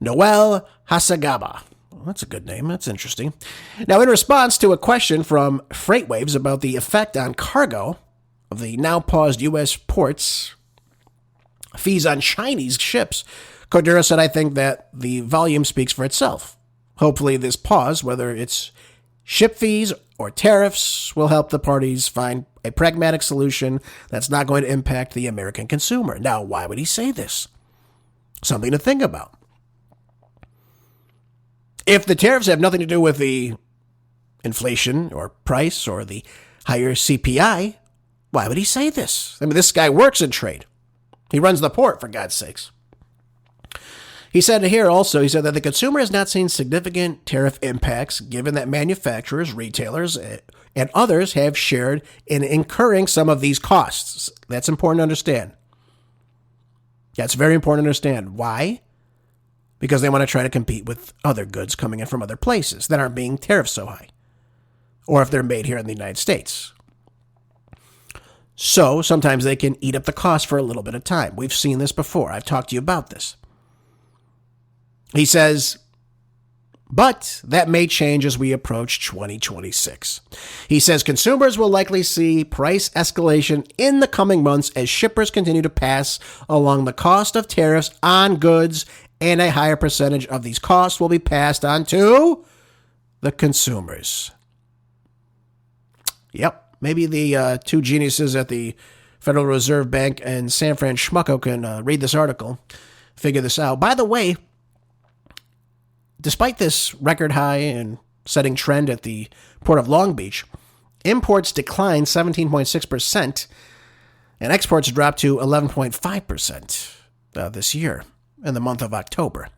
Noel Hasagaba. Well, that's a good name. That's interesting. Now, in response to a question from FreightWaves about the effect on cargo of the now paused U.S. ports fees on Chinese ships, Cordero said, I think that the volume speaks for itself. Hopefully this pause, whether it's ship fees or tariffs, will help the parties find a pragmatic solution that's not going to impact the American consumer. Now, why would he say this? Something to think about. If the tariffs have nothing to do with the inflation or price or the higher CPI, why would he say this? I mean, this guy works in trade. He runs the port, for God's sakes. He said here also, he said that the consumer has not seen significant tariff impacts given that manufacturers, retailers, and others have shared in incurring some of these costs. That's important to understand. That's very important to understand. Why? Because they want to try to compete with other goods coming in from other places that aren't being tariffed so high. Or if they're made here in the United States. So sometimes they can eat up the cost for a little bit of time. We've seen this before. I've talked to you about this. He says, but that may change as we approach 2026. He says consumers will likely see price escalation in the coming months as shippers continue to pass along the cost of tariffs on goods, and a higher percentage of these costs will be passed on to the consumers. Yep, maybe the two geniuses at the Federal Reserve Bank and San Fran Schmucko can read this article, figure this out. By the way, despite this record high and setting trend at the Port of Long Beach, imports declined 17.6% and exports dropped to 11.5% this year in the month of October.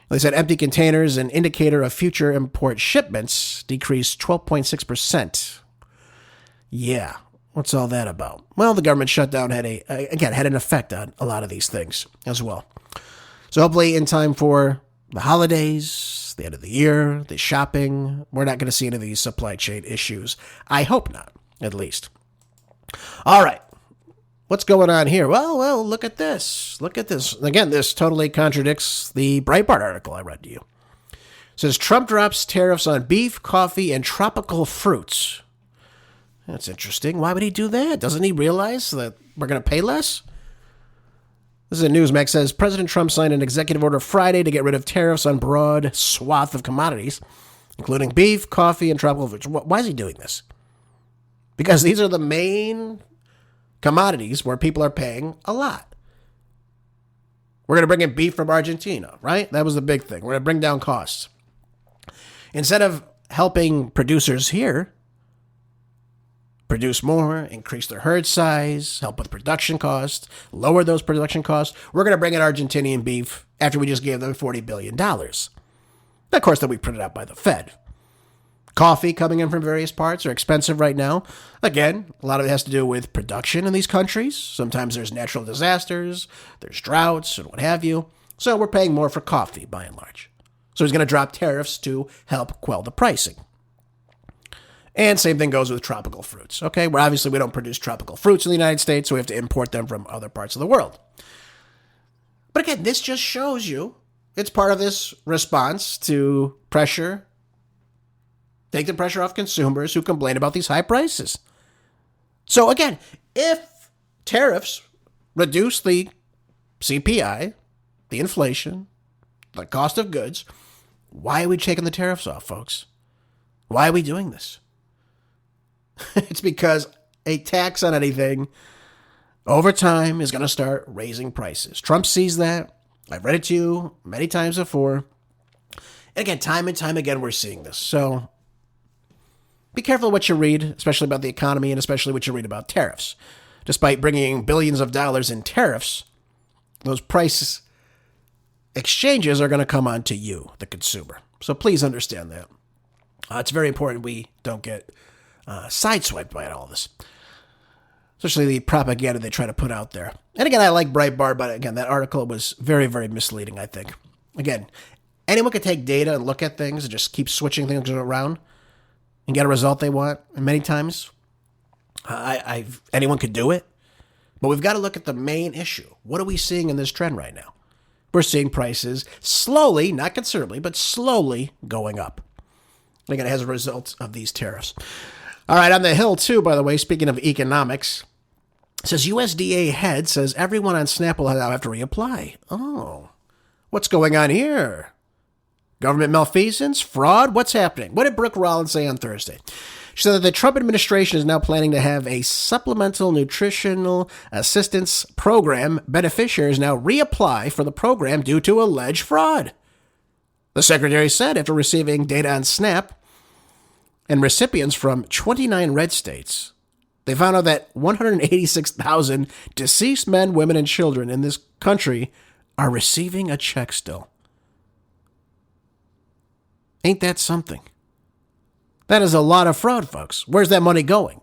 They said empty containers, an indicator of future import shipments, decreased 12.6%. Yeah, what's all that about? Well, the government shutdown had an effect on a lot of these things as well. So hopefully in time for the holidays, the end of the year, the shopping, we're not going to see any of these supply chain issues. I hope not, at least. All right. What's going on here? Well, look at this. Look at this. Again, this totally contradicts the Breitbart article I read to you. It says Trump drops tariffs on beef, coffee, and tropical fruits. That's interesting. Why would he do that? Doesn't he realize that we're going to pay less? This is a Newsmax. Says President Trump signed an executive order Friday to get rid of tariffs on broad swath of commodities, including beef, coffee, and tropical fruits. Why is he doing this? Because these are the main commodities where people are paying a lot. We're going to bring in beef from Argentina, right? That was the big thing. We're going to bring down costs. Instead of helping producers here produce more, increase their herd size, help with production costs, lower those production costs, we're going to bring in Argentinian beef after we just gave them $40 billion. Of course, that we printed out by the Fed. Coffee coming in from various parts are expensive right now. Again, a lot of it has to do with production in these countries. Sometimes there's natural disasters, there's droughts, and what have you. So we're paying more for coffee, by and large. So he's going to drop tariffs to help quell the pricing. And same thing goes with tropical fruits. Okay, where obviously we don't produce tropical fruits in the United States, so we have to import them from other parts of the world. But again, this just shows you it's part of this response to pressure, take the pressure off consumers who complain about these high prices. So again, if tariffs reduce the CPI, the inflation, the cost of goods, why are we taking the tariffs off, folks? Why are we doing this? It's because a tax on anything over time is going to start raising prices. Trump sees that. I've read it to you many times before. And again, time and time again, we're seeing this. So be careful what you read, especially about the economy and especially what you read about tariffs. Despite bringing billions of dollars in tariffs, those price exchanges are going to come on to you, the consumer. So please understand that. It's very important we don't get sideswiped by all this, especially the propaganda they try to put out there. And again, I like Breitbart, but again, that article was very, very misleading, I think. Again, anyone can take data and look at things and just keep switching things around and get a result they want. And many times, anyone could do it. But we've got to look at the main issue. What are we seeing in this trend right now? We're seeing prices slowly, not considerably, but slowly going up. And again, as a result of these tariffs. All right, on the Hill, too, by the way, speaking of economics, it says USDA head says everyone on SNAP will now have to reapply. Oh, what's going on here? Government malfeasance? Fraud? What's happening? What did Brooke Rollins say on Thursday? She said that the Trump administration is now planning to have a supplemental nutritional assistance program. Beneficiaries now reapply for the program due to alleged fraud. The secretary said after receiving data on SNAP and recipients from 29 red states, they found out that 186,000 deceased men, women, and children in this country are receiving a check still. Ain't that something? That is a lot of fraud, folks. Where's that money going?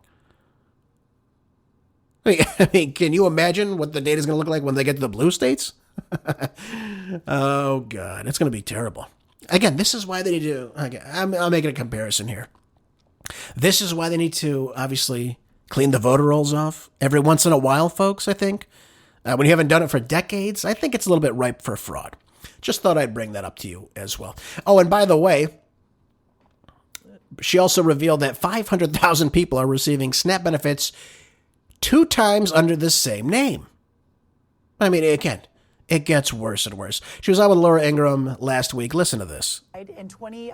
I mean, can you imagine what the data is going to look like when they get to the blue states? Oh, God. It's going to be terrible. Again, this is why they need to... I'm making a comparison here. This is why they need to, obviously, clean the voter rolls off every once in a while, folks, I think. When you haven't done it for decades, I think it's a little bit ripe for fraud. Just thought I'd bring that up to you as well. Oh, and by the way, she also revealed that 500,000 people are receiving SNAP benefits 2 times under the same name. I mean, again, it gets worse and worse. She was on with Laura Ingraham last week. Listen to this. And 20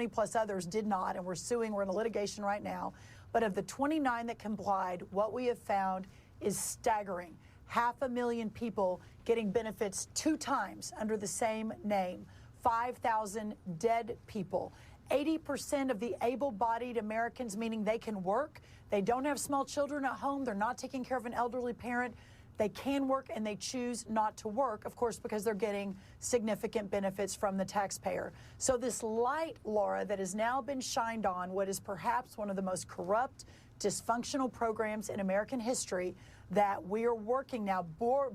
plus others did not, and we're suing. We're in litigation right now. But of the 29 that complied, what we have found is staggering. 500,000 people getting benefits 2 times under the same name. 5,000 dead people. 80% of the able-bodied Americans, meaning they can work, they don't have small children at home, they're not taking care of an elderly parent, they can work and they choose not to work, of course, because they're getting significant benefits from the taxpayer. So this light, Laura, that has now been shined on what is perhaps one of the most corrupt, dysfunctional programs in American history that we are working now.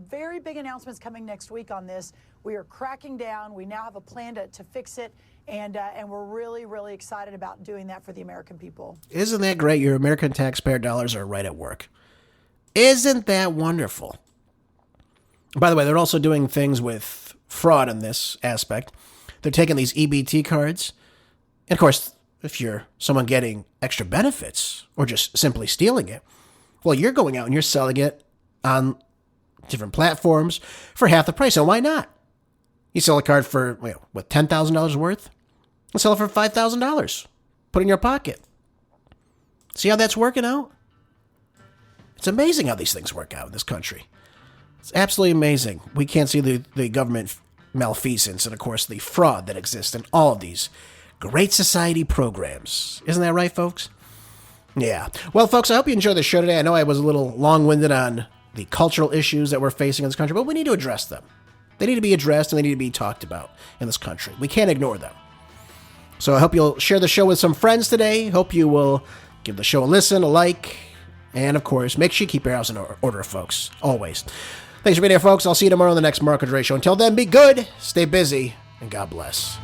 Very big announcements coming next week on this. We are cracking down. We now have a plan to fix it. And we're really, really excited about doing that for the American people. Isn't that great? Your American taxpayer dollars are right at work. Isn't that wonderful? By the way, they're also doing things with fraud in this aspect. They're taking these EBT cards. And of course, if you're someone getting extra benefits or just simply stealing it, well, you're going out and you're selling it on different platforms for half the price. And why not? You sell a card for, what, $10,000 worth? And sell it for $5,000. Put it in your pocket. See how that's working out? It's amazing how these things work out in this country. It's absolutely amazing. We can't see the government malfeasance and, of course, the fraud that exists in all of these great society programs. Isn't that right, folks? Yeah. Well, folks, I hope you enjoyed the show today. I know I was a little long-winded on the cultural issues that we're facing in this country, but we need to address them. They need to be addressed and they need to be talked about in this country. We can't ignore them. So I hope you'll share the show with some friends today. Hope you will give the show a listen, a like, and, of course, make sure you keep your house in order, folks. Always. Thanks for being here, folks. I'll see you tomorrow on the next Marco Dre Show. Until then, be good, stay busy, and God bless.